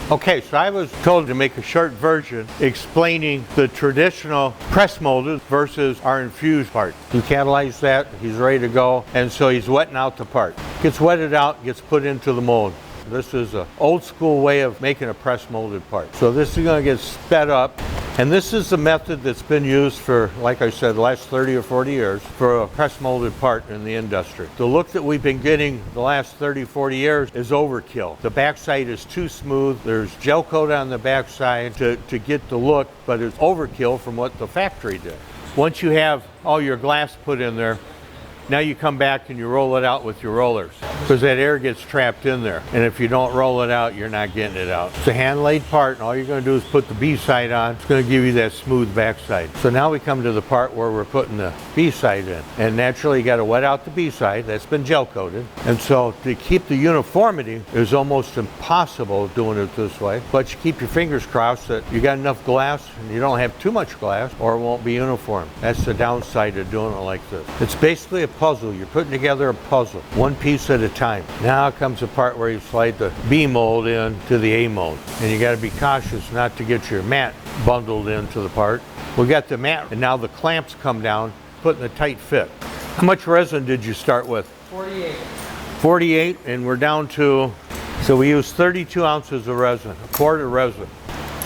Okay, so I was told to make a short version explaining the traditional press molded versus our infused part. He catalyzed that, he's ready to go, and so he's wetting out the part. Gets wetted out, gets put into the mold. This is an old school way of making a press molded part. So this is going to get sped up, and this is the method that's been used for, like I said, the last 30 or 40 years for a press molded part in the industry. The look that we've been getting the last 30, 40 years is overkill. The backside is too smooth. There's gel coat on the backside to get the look, but it's overkill from what the factory did. Once you have all your glass put in there, now you come back and you roll it out with your rollers because that air gets trapped in there. And if you don't roll it out, you're not getting it out. It's a hand-laid part, and all you're going to do is put the B-side on. It's going to give you that smooth backside. So now we come to the part where we're putting the B-side in. And naturally, you got to wet out the B-side. That's been gel-coated. And so to keep the uniformity is almost impossible doing it this way. But you keep your fingers crossed that you got enough glass and you don't have too much glass or it won't be uniform. That's the downside of doing it like this. It's basically a puzzle. You're putting together a puzzle, one piece at a time. Now comes the part where you slide the B mold in to the A mold. And you got to be cautious not to get your mat bundled into the part. We got the mat, and now the clamps come down, putting a tight fit. How much resin did you start with? 48. 48, and we're down to, so we use 32 ounces of resin, a quart of resin.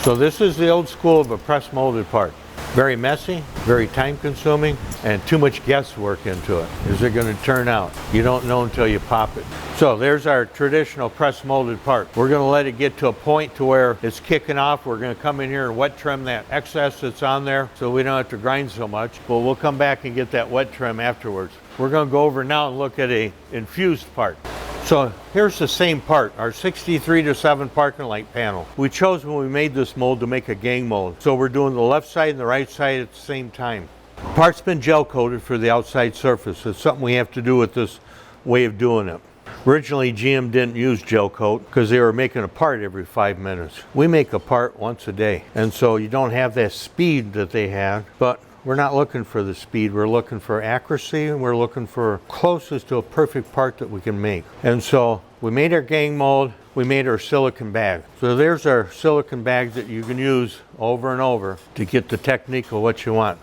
So this is the old school of a press molded part. Very messy, very time consuming, and too much guesswork into it. Is it going to turn out? You don't know until you pop it. So there's our traditional press molded part. We're going to let it get to a point to where it's kicking off. We're going to come in here and wet trim that excess that's on there so we don't have to grind so much. But we'll come back and get that wet trim afterwards. We're going to go over now and look at a infused part. So here's the same part, our 63-7 parking light panel. We chose when we made this mold to make a gang mold. So we're doing the left side and the right side at the same time. Part's been gel coated for the outside surface. It's something we have to do with this way of doing it. Originally, GM didn't use gel coat because they were making a part every 5 minutes. We make a part once a day. And so you don't have that speed that they had, but we're not looking for the speed. We're looking for accuracy, and we're looking for closest to a perfect part that we can make. And so we made our gang mold, we made our silicone bag. So there's our silicone bag that you can use over and over to get the technique of what you want.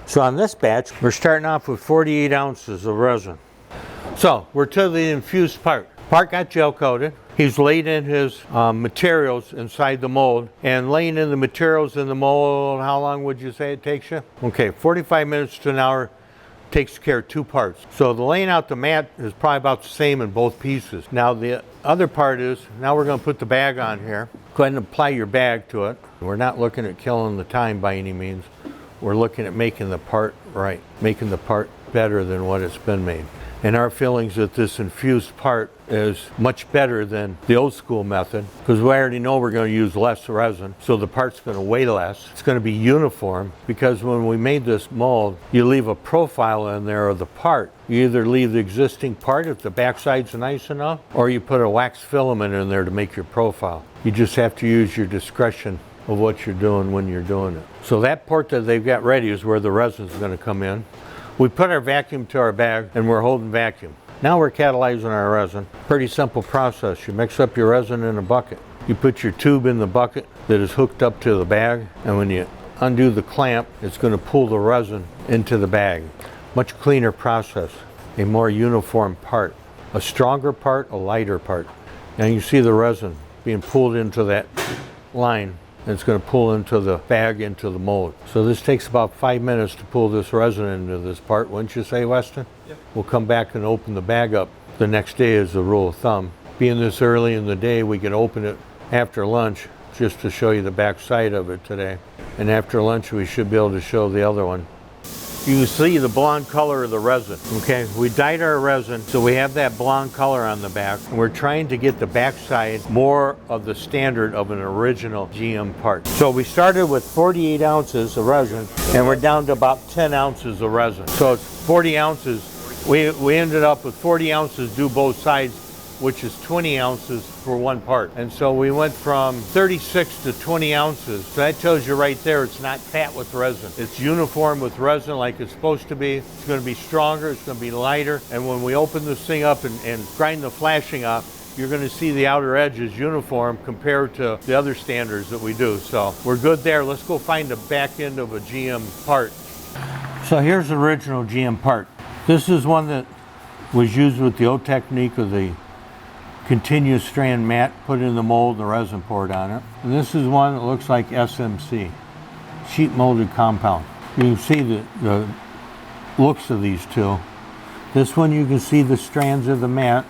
So on this batch, we're starting off with 48 ounces of resin. So we're to the infused part. Part got gel coated. He's laid in his materials inside the mold, and laying in the materials in the mold, how long would you say it takes you? Okay, 45 minutes to an hour takes care of two parts. So the laying out the mat is probably about the same in both pieces. Now the other part is, now we're going to put the bag on here. Go ahead and apply your bag to it. We're not looking at killing the time by any means. We're looking at making the part right, making the part better than what it's been made. And our feelings that this infused part is much better than the old school method because we already know we're going to use less resin, so the part's going to weigh less. It's going to be uniform because when we made this mold, you leave a profile in there of the part. You either leave the existing part if the backside's nice enough, or you put a wax filament in there to make your profile. You just have to use your discretion of what you're doing when you're doing it. So that part that they've got ready is where the resin's going to come in. We put our vacuum to our bag and we're holding vacuum. Now we're catalyzing our resin. Pretty simple process. You mix up your resin in a bucket. You put your tube in the bucket that is hooked up to the bag, and when you undo the clamp, it's going to pull the resin into the bag. Much cleaner process, a more uniform part. A stronger part, a lighter part. Now you see the resin being pulled into that line. And it's going to pull into the bag, into the mold. So this takes about 5 minutes to pull this resin into this part, wouldn't you say, Weston? Yep. We'll come back and open the bag up the next day as a rule of thumb. Being this early in the day, we can open it after lunch just to show you the back side of it today. And after lunch, we should be able to show the other one. You see the blonde color of the resin, okay? We dyed our resin, so we have that blonde color on the back. And we're trying to get the backside more of the standard of an original GM part. So we started with 48 ounces of resin, and we're down to about 10 ounces of resin. So it's 40 ounces. We ended up with 40 ounces do both sides, which is 20 ounces for one part. And so we went from 36 to 20 ounces. So that tells you right there it's not fat with resin. It's uniform with resin like it's supposed to be. It's going to be stronger, it's going to be lighter. And when we open this thing up and grind the flashing off, you're going to see the outer edge is uniform compared to the other standards that we do. So we're good there. Let's go find the back end of a GM part. So here's the original GM part. This is one that was used with the old technique of the continuous strand mat put in the mold and the resin poured on it. And this is one that looks like SMC, sheet molded compound. You can see the looks of these two. This one you can see the strands of the mat.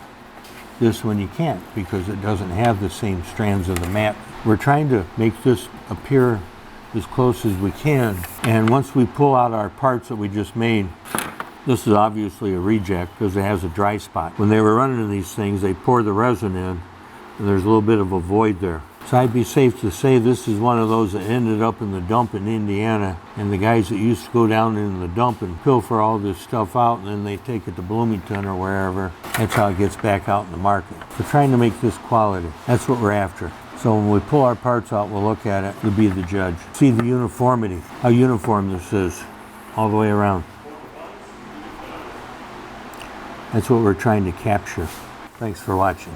This one you can't because it doesn't have the same strands of the mat. We're trying to make this appear as close as we can. And once we pull out our parts that we just made, this is obviously a reject because it has a dry spot. When they were running these things, they pour the resin in and there's a little bit of a void there. So I'd be safe to say this is one of those that ended up in the dump in Indiana, and the guys that used to go down in the dump and pilfer all this stuff out and then they take it to Bloomington or wherever. That's how it gets back out in the market. We're trying to make this quality. That's what we're after. So when we pull our parts out, we'll look at it. We'll be the judge. See the uniformity, how uniform this is all the way around. That's what we're trying to capture. Thanks for watching.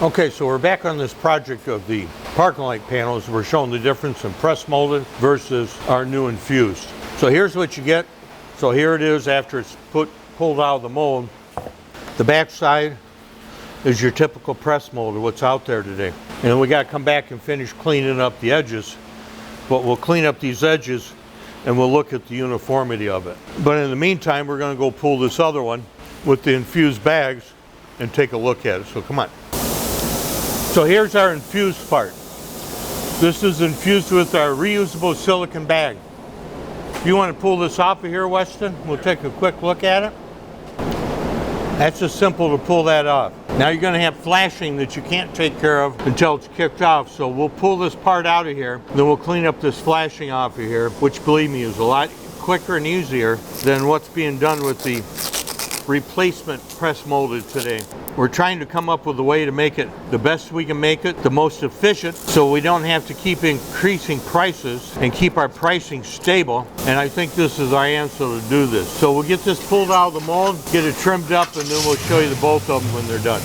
Okay, so we're back on this project of the parking light panels. We're showing the difference in press molded versus our new infused. So here's what you get. So here it is after it's pulled out of the mold. The back side is your typical press molded, what's out there today. And we got to come back and finish cleaning up the edges. But we'll clean up these edges and we'll look at the uniformity of it. But in the meantime, we're going to go pull this other one with the infused bags and take a look at it. So come on. So here's our infused part. This is infused with our reusable silicone bag. If you want to pull this off of here, Weston, we'll take a quick look at it. That's just simple to pull that off. Now you're going to have flashing that you can't take care of until it's kicked off. So we'll pull this part out of here, then we'll clean up this flashing off of here, which believe me is a lot quicker and easier than what's being done with the replacement press molded today. We're trying to come up with a way to make it the best we can make it, the most efficient, so we don't have to keep increasing prices and keep our pricing stable. And I think this is our answer to do this. So we'll get this pulled out of the mold, get it trimmed up, and then we'll show you the both of them when they're done.